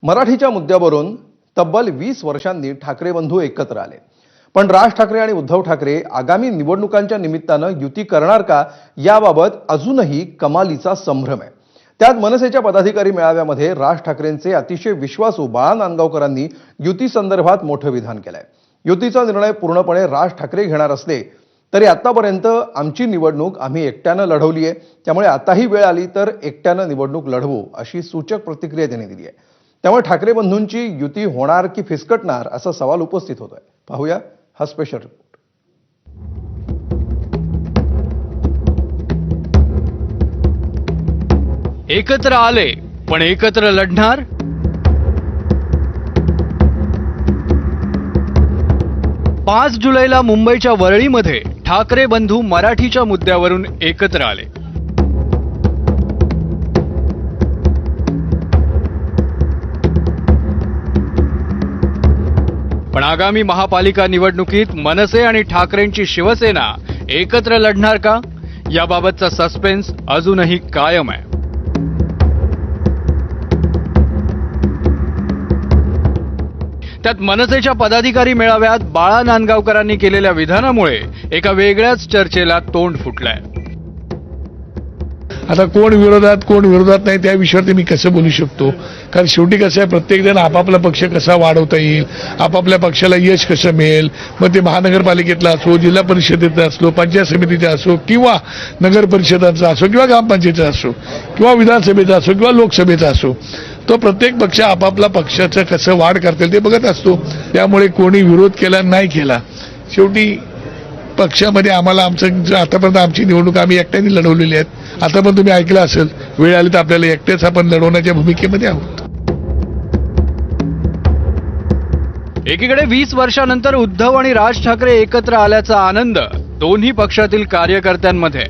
मराठीच्या मुद्द्यावरून तब्बल 20 वर्षांनी ठाकरे बंधू एकत्र आले। पण राज ठाकरे आणि उद्धव ठाकरे आगामी निवडणुकांच्या निमित्तानं युती करणार का याबाबत अजूनही कमालीचा संभ्रम आहे। त्यात मनसेच्या पदाधिकारी मेळाव्यामध्ये राज ठाकरेंचे अतिशय विश्वासू बाळा नांदगावकरांनी युती संदर्भात मोठं विधान केलंय। युतीचा निर्णय पूर्णपणे राज ठाकरे घेणार असले तरी आतापर्यंत आमची निवडणूक आम्ही एकट्यानं लढवली आहे, त्यामुळे आताही वेळ आली तर एकट्यानं निवडणूक लढवू अशी सूचक प्रतिक्रिया त्यांनी दिली आहे। त्यामुळे ठाकरे बंधूंची युती होणार की फिसकटणार असा सवाल उपस्थित होतोय। पाहूया हा स्पेशल रिपोर्ट। एकत्र आले पण एकत्र लढणार। 5 जुलैला मुंबईच्या वरळीमध्ये ठाकरे बंधू मराठीच्या मुद्द्यावरून एकत्र आले। पण आगामी महापालिका निवडणुकीत मनसे आणि ठाकरेंची शिवसेना एकत्र लढणार का याबाबतचा सस्पेन्स अजूनही कायम आहे। त्यात मनसेच्या पदाधिकारी मेळाव्यात बाळा नांदगावकरांनी केलेल्या विधानामुळे एका वेगळ्याच चर्चेला तोंड फुटलंय। आता कोण विरोधात नाही त्या विषयावरती मी कसं बोलू शकतो, कारण शेवटी कसं आहे, प्रत्येक जण आपापला पक्ष कसा वाढवता येईल, आपापल्या पक्षाला यश कसं मिळेल, मग ते महानगरपालिकेतला असो, जिल्हा परिषदेचा असो, पंचायत समितीचा असो किंवा नगर परिषदाचा असो किंवा ग्रामपंचायतीचा असो किंवा विधानसभेचा असो किंवा लोकसभेचा असो, तो प्रत्येक पक्ष आपापला पक्षाचं कसं वाढ करता येईल ते बघत असतो। त्यामुळे कोणी विरोध केला नाही केला, शेवटी पक्षामध्ये आम्हाला आमचं आतापर्यंत आमची निवडणूक आम्ही एकट्याने लढवलेली आहेत। आता पण तुम्ही ऐकलं असेल, वेळ आली तर आपल्याला एकट्याच आपण लढवण्याच्या भूमिकेमध्ये आहोत। एकीकडे 20 वर्षानंतर उद्धव आणि राज ठाकरे एकत्र आल्याचा आनंद दोन्ही पक्षातील कार्यकर्त्यांमध्ये,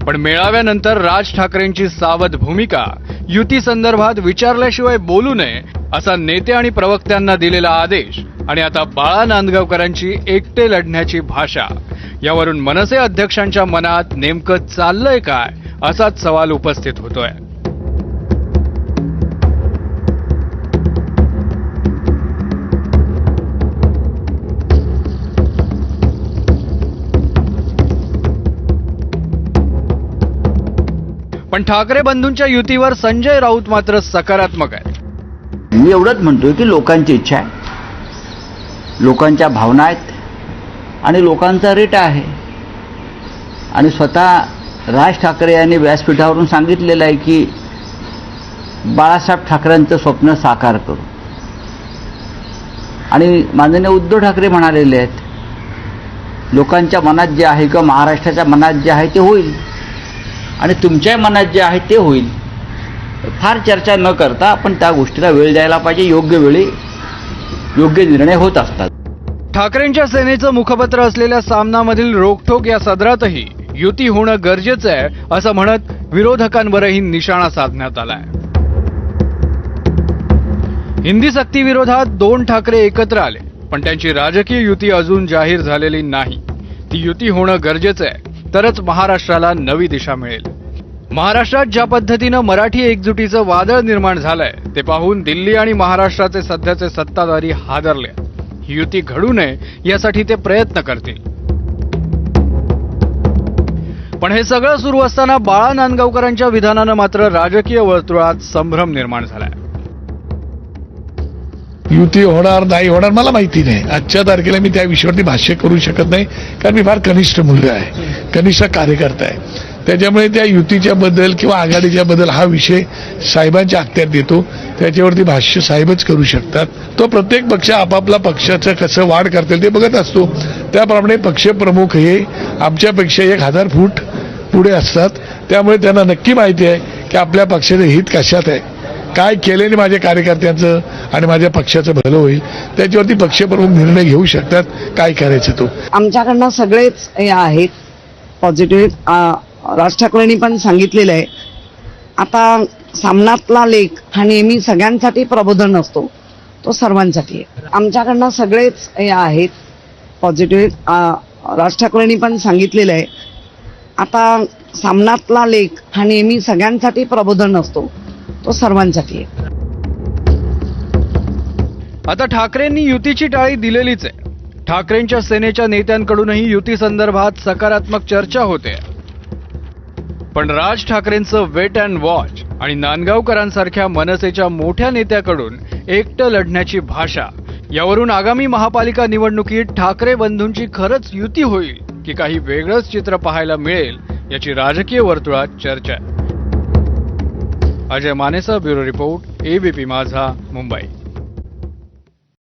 पण मेळाव्यानंतर राज ठाकरेंची सावध भूमिका, युती संदर्भात विचारल्याशिवाय बोलू नये असा नेते आणि प्रवक्त्यांना दिलेला आदेश आणि आता बाळा नांदगावकरांची एकटे लढण्याची भाषा, यावरून मनसे अध्यक्षांच्या मनात नेमकं चाललंय काय असाच सवाल उपस्थित होतोय। पण ठाकरे बंधूंच्या युतीवर संजय राऊत मात्र सकारात्मक आहेत। मी एवढंच म्हणतोय की लोकांची इच्छा आहे, लोकांच्या भावना आहेत आणि लोकांचा रेट आहे। आणि स्वतः राज ठाकरे यांनी व्यासपीठावरून सांगितलेलं आहे की बाळासाहेब ठाकरेंचं स्वप्न साकार करू, आणि माननीय उद्धव ठाकरे म्हणालेले आहेत, लोकांच्या मनात जे आहे किंवा महाराष्ट्राच्या मनात जे आहे ते होईल आणि तुमच्या मनात जे आहे ते होईल। फार चर्चा न करता आपण त्या गोष्टीला वेळ द्यायला पाहिजे, योग्य वेळी योग्य निर्णय होत असतात। ठाकरेंच्या सेनेचं मुखपत्र असलेल्या सामनामधील रोखठोक या सदरातही युती होणं गरजेचं आहे असं म्हणत विरोधकांवरही निशाणा साधण्यात आलाय। हिंदी सक्तीविरोधात 2 ठाकरे एकत्र आले, पण त्यांची राजकीय युती अजून जाहीर झालेली नाही। ती युती होणं गरजेचं आहे, तरच महाराष्ट्राला नवी दिशा मिळेल। महाराष्ट्रात ज्या पद्धतीनं मराठी एकजुटीचं वादळ निर्माण झालंय ते पाहून दिल्ली आणि महाराष्ट्राचे सध्याचे सत्ताधारी हादरले। ही युती घडू नये यासाठी ते प्रयत्न करतील। पण हे सगळं सुरू असताना बाळा नांदगावकरांच्या विधानानं मात्र राजकीय वर्तुळात संभ्रम निर्माण झालाय। युती होणार नाही होणार मला माहिती नाही, आजच्या तारखेला मी त्या विषयावरती भाष्य करू शकत नाही, कारण मी फार कनिष्ठ मुलगा आहे, कनिष्ठ कार्यकर्ता आहे। त्याच्यामुळे त्या युतीच्या बद्दल किंवा आघाडीच्या बद्दल हा विषय साहेबांच्या अखत्यार देतो, त्याच्यावरती भाष्य साहेबच करू शकतात। तो प्रत्येक पक्ष आपापला पक्षाचं कसं वाढ करता येईल ते बघत असतो। त्याप्रमाणे पक्षप्रमुख हे आमच्यापेक्षा 1000 फूट पुढे असतात, त्यामुळे त्यांना नक्की माहिती आहे की आपल्या पक्षाचं हित कशात आहे, काय केल्याने माझ्या कार्यकर्त्यांचं आणि माझ्या पक्षाचं भलं होईल, त्याच्यावरती पक्षप्रमुख निर्णय घेऊ शकतात काय करायचं तो। आमच्याकडनं सगळेच हे आहेत पॉझिटिव्ह। राज ठाकरेंनी पण सांगितलेलं आहे, आता सामनातला लेख हा नेहमी सगळ्यांसाठी प्रबोधन असतो, तो सर्वांसाठी आहे। आमच्याकडनं सगळेच हे आहेत पॉझिटिव्ह। राज ठाकरेंनी पण सांगितलेलं आहे, आता सामनातला लेख हा नेहमी सगळ्यांसाठी प्रबोधन असतो, तो सर्वांसाठी आहे। आता ठाकरेंनी युतीची टाळी दिलेलीच आहे. ठाकरेंच्या सेनेच्या नेत्यांकडूनही युती संदर्भात सकारात्मक चर्चा होते. पण राज ठाकरेंचं वेट अँड वॉच आणि नांदगावकरांसारख्या मनसेच्या मोठ्या नेत्याकडून एकटं लढण्याची भाषा, यावरून आगामी महापालिका निवडणुकीत ठाकरे बंधूंची खरंच युती होईल की काही वेगळंच चित्र पाहायला मिळेल याची राजकीय वर्तुळात चर्चा आहे. अजय मानेचा ब्युरो रिपोर्ट, एबीपी माझा, मुंबई.